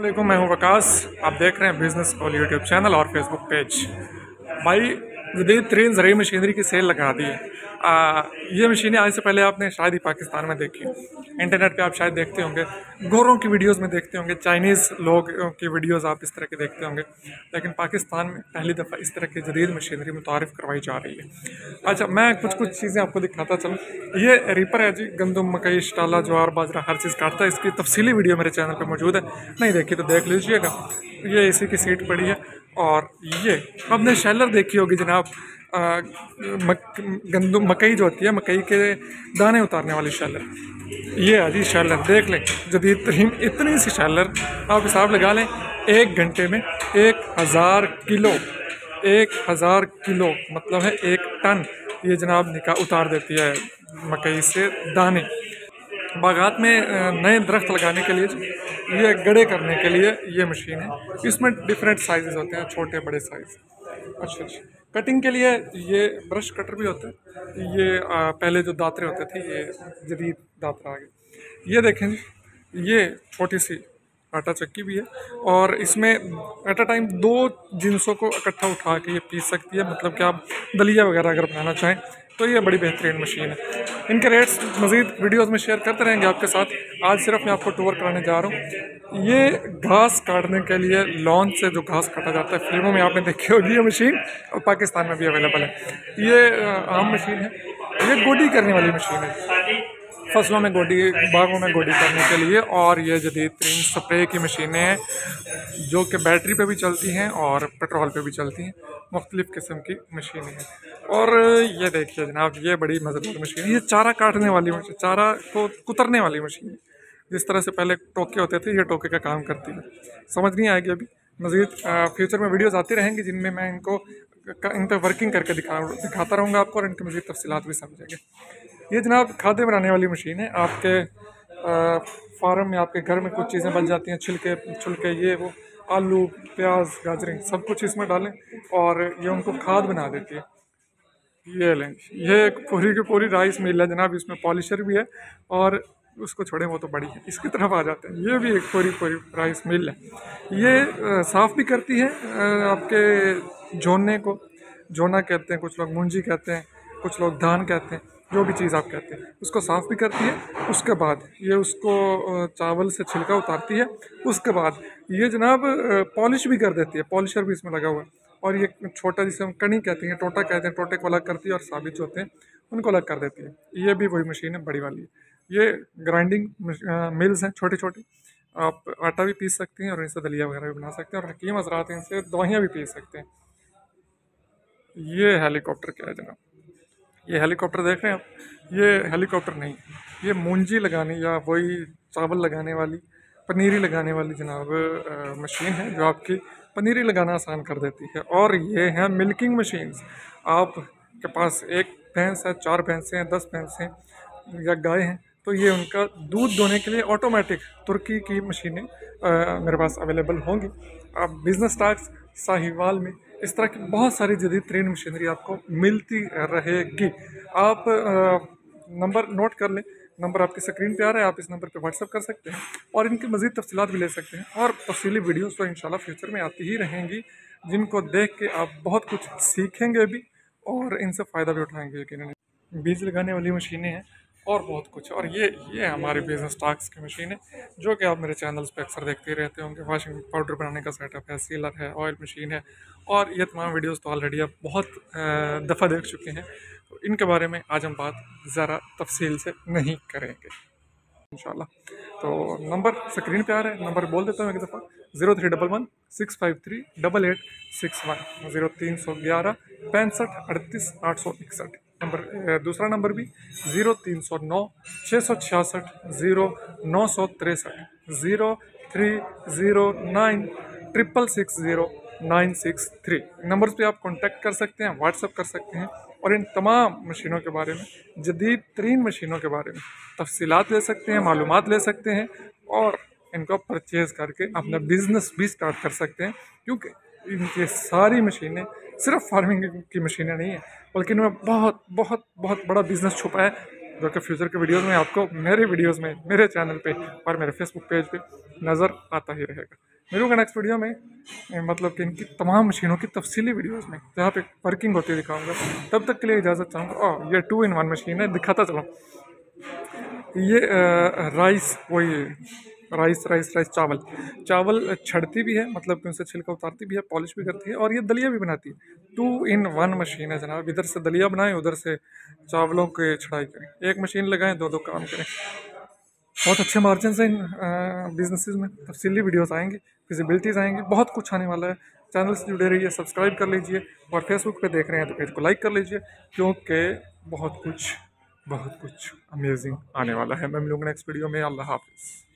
वालेकुम, मैं हूं वकास। आप देख रहे हैं बिजनेस कॉल यूट्यूब चैनल और फेसबुक पेज। भाई, जदीद तरीन ज़रूरी मशीनरी की सेल लगा दी है। ये मशीनें आज से पहले आपने शायद ही पाकिस्तान में देखी। इंटरनेट पे आप शायद देखते होंगे, गोरों की वीडियोस में देखते होंगे, चाइनीज़ लोग की वीडियोस आप इस तरह के देखते होंगे, लेकिन पाकिस्तान में पहली दफ़ा इस तरह की जदीद मशीनरी मुतारिफ़ करवाई जा रही है। अच्छा, मैं कुछ चीज़ें आपको दिखाता चलूँ। ये रीपर है जी, गंदम, मकई, शटाला, ज्वार, बाजरा हर चीज़ काटता है। इसकी तफसीली वीडियो मेरे चैनल पर मौजूद है, नहीं देखी तो देख लीजिएगा। ये इसी की सीट पड़ी है। और ये आपने शैलर देखी होगी जनाब, गंदम, मकई जो होती है, मकई के दाने उतारने वाली शैलर। ये है जी शैलर, देख लें जदीद तरीन इतनी सी शैलर। आप हिसाब लगा लें, 1 घंटे में 1000 किलो, 1000 किलो मतलब है 1 टन ये जनाब उतार देती है मकई से दाने। बागात में नए दरख्त लगाने के लिए, ये गड़े करने के लिए ये मशीन है। इसमें डिफरेंट साइज़ होते हैं, छोटे बड़े साइज़। अच्छा, कटिंग के लिए ये ब्रश कटर भी होता है। ये पहले जो दातरे होते थे, ये जदीद दातरा आ गए। ये देखें जी, ये छोटी सी आटा चक्की भी है, और इसमें एट अ टाइम 2 जिनसों को इकट्ठा उठा के ये पीस सकती है। मतलब कि आप दलिया वगैरह अगर बनाना चाहें तो ये बड़ी बेहतरीन मशीन है। इनके रेट्स मज़ीद वीडियोस में शेयर करते रहेंगे आपके साथ। आज सिर्फ मैं आपको टूर कराने जा रहा हूँ। ये घास काटने के लिए लॉन से जो घास काटा जाता है, फिल्मों में आपने देखी होगी ये मशीन, और पाकिस्तान में भी अवेलेबल है। ये आम मशीन है। ये गोडी करने वाली मशीन है, फसलों में गोडी, बागों में गोडी करने के लिए। और ये जदीद तरीन स्प्रे की मशीनें हैं जो कि बैटरी पे भी चलती हैं और पेट्रोल पे भी चलती हैं। मुख्तलिफ़ किस्म की मशीनें हैं। और ये देखिए जनाब, ये बड़ी मज़ेदार मशीन है। ये चारा काटने वाली मशीन, चारा को कुतरने वाली मशीन है। जिस तरह से पहले टोके होते थे, ये टोके का काम करती है। समझ नहीं आएगी अभी, मज़ीद फ्यूचर में वीडियोज़ आती रहेंगी जिनमें मैं इन पर वर्किंग करके दिखाता रहूँगा आपको, और इनकी मज़ीद तफसीलात भी समझेंगे। ये जनाब खाद्य बनाने वाली मशीन है। आपके फार्म में, आपके घर में कुछ चीज़ें बच जाती हैं, छिलके ये वो, आलू, प्याज, गाजरें, सब कुछ इसमें डालें और ये उनको खाद बना देती है। ये लें, ये एक पूरी की पूरी राइस मिल है जनाब। इसमें पॉलिशर भी है, और उसको छोड़ें वो तो बड़ी है। इसकी तरफ आ जाते हैं, ये भी एक पूरी राइस मिल है। ये साफ़ भी करती है आपके झोने को। झोना कहते हैं कुछ लोग, मुंजी कहते हैं कुछ लोग, धान कहते हैं, जो भी चीज़ आप कहते हैं, उसको साफ़ भी करती है। उसके बाद ये उसको चावल से छिलका उतारती है। उसके बाद ये जनाब पॉलिश भी कर देती है, पॉलिशर भी इसमें लगा हुआ है। और ये छोटा, जिसे हम कणी कहते हैं, टोटा कहते हैं, टोटे को अलग करती है, और साबित जो होते हैं उनको अलग कर देती है। ये भी वही मशीन है, बड़ी वाली। ये ग्राइंडिंग मिल्स हैं छोटी छोटी। आप आटा भी पीस सकते हैं और इनसे दलिया वगैरह भी बना सकते हैं, और हकीम हज़रात इनसे दवाइयाँ भी पीस सकते हैं। ये हेलीकॉप्टर क्या है जनाब, ये हेलीकॉप्टर देख रहे हैं आप, ये हेलीकॉप्टर नहीं, ये मूंजी लगाने या वही चावल लगाने वाली, पनीरी लगाने वाली जनाब मशीन है, जो आपकी पनीरी लगाना आसान कर देती है। और ये है मिल्किंग मशीन्स। आपके पास 1 भैंस है, 4 भैंसें हैं, 10 भैंसें या गाय हैं, तो ये उनका दूध दोने के लिए ऑटोमेटिक तुर्की की मशीनें मेरे पास अवेलेबल होंगी। आप बिजनेस टैक्स, साहिवाल में इस तरह की बहुत सारी जदीद तरीन मशीनरी आपको मिलती रहेगी। आप नंबर नोट कर लें, नंबर आपकी स्क्रीन पे आ रहा है, आप इस नंबर पे व्हाट्सअप कर सकते हैं और इनकी मज़ीद तफसीलात भी ले सकते हैं। और तफसीली वीडियोस तो इंशाल्लाह फ्यूचर में आती ही रहेंगी, जिनको देख के आप बहुत कुछ सीखेंगे भी और इनसे फ़ायदा भी उठाएंगे यकीनन। बीज लगाने वाली मशीनें हैं और बहुत कुछ। और ये हमारे बिजनेस टॉक्स की मशीन है, जो कि आप मेरे चैनल्स पे अक्सर देखते ही रहते होंगे। वॉशिंग पाउडर बनाने का सेटअप है, सीलर है, ऑयल मशीन है, और ये तमाम वीडियोस तो ऑलरेडी आप बहुत दफ़ा देख चुके हैं। तो इनके बारे में आज हम बात ज़रा तफसील से नहीं करेंगे इंशाल्लाह। तो नंबर स्क्रीन पे आ रहा है, नंबर बोल देता हूँ एक दफ़ा, 0311 653 8861, 0311 65 38 861। नंबर दूसरा नंबर भी 0309 666 0963, 0309 666 0963। नंबर्स पे आप कांटेक्ट कर सकते हैं, व्हाट्सअप कर सकते हैं, और इन तमाम मशीनों के बारे में, जदीद तरीन मशीनों के बारे में तफसीलात ले सकते हैं, मालूमात ले सकते हैं, और इनको परचेज़ करके अपना बिज़नेस भी स्टार्ट कर सकते हैं। क्योंकि इनकी सारी मशीनें सिर्फ फार्मिंग की मशीनें नहीं हैं, बल्कि इनमें बहुत बहुत बहुत बड़ा बिज़नेस छुपा है। जो कि फ्यूचर के वीडियोस में आपको मेरे वीडियोस में, मेरे चैनल पे और मेरे फेसबुक पेज पे नज़र आता ही रहेगा। मिलूंगा नेक्स्ट वीडियो में, मतलब कि इनकी तमाम मशीनों की तफसीली वीडियोस में जहाँ पे वर्किंग होती है दिखाऊंगा। तब तक के लिए इजाज़त चाहूँगा। ये 2 in 1 मशीन है, दिखाता चलो। ये राइस, वही राइस चावल चावल छड़ती भी है, मतलब कि उनसे छिलका उतारती भी है, पॉलिश भी करती है, और ये दलिया भी बनाती है। 2 in 1 मशीन है जनाब। इधर से दलिया बनाएं, उधर से चावलों के छड़ाई करें। एक मशीन लगाएं, दो काम करें। बहुत अच्छे मार्जिन है इन बिजनेसेस में। तफसीली वीडियोस आएंगी, फिजिबिलिटीज़ आएंगी, बहुत कुछ आने वाला है। चैनल से जुड़े रहिए, सब्सक्राइब कर लीजिए, और फेसबुक पे देख रहे हैं तो पेज को लाइक कर लीजिए, क्योंकि बहुत कुछ अमेजिंग आने वाला है। मैं मिलूंगा नेक्स्ट वीडियो में। अल्लाह हाफिज़।